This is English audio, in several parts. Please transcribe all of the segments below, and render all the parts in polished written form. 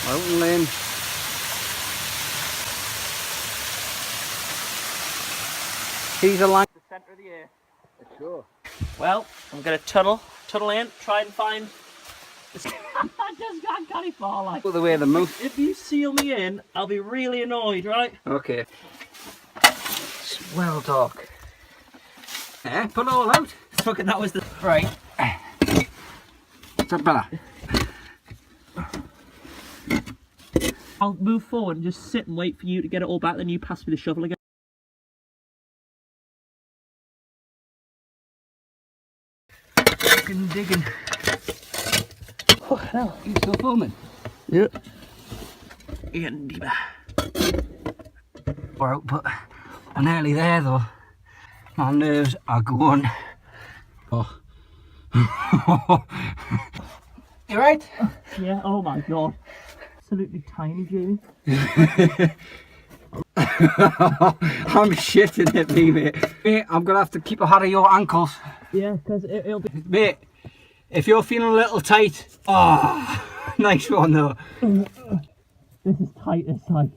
Roughting Linn. He's a line. The centre of the ear. Sure. Well, I'm going to tunnel in, try and find this. I just can't it fall like. Put away the moose. If you seal me in, I'll be really annoyed, right? Okay. Swell talk. Eh? Pull it all out. Fucking that was the Right. Is that better? I'll move forward and just sit and wait for you to get it all back, then you pass me the shovel again. Fucking digging. Oh hell. You still filming? Yeah. Ian Deeper. We're out, but I'm nearly there though. My nerves are going. Oh. You right? Yeah, oh my god. Absolutely tiny, Jamie. I'm shitting at me, mate. Mate, I'm gonna have to keep ahead of your ankles. Yeah, because it'll be... Mate, if you're feeling a little tight, oh, nice one though. This is tight, it's like...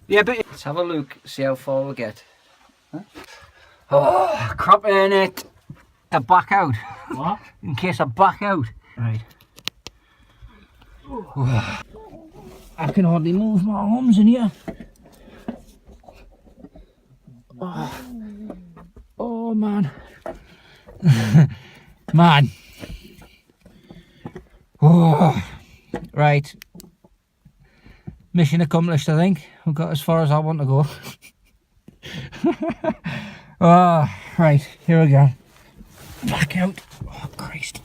Yeah, but let's have a look, see how far we get. Huh? Oh, crap in it. To back out. What? In case I back out. Right. Oh. I can hardly move my arms in here. Oh, oh man. Man. Oh. Right. Mission accomplished, I think. We've got as far as I want to go. Oh, right, here we go. Back out. Oh, Christ.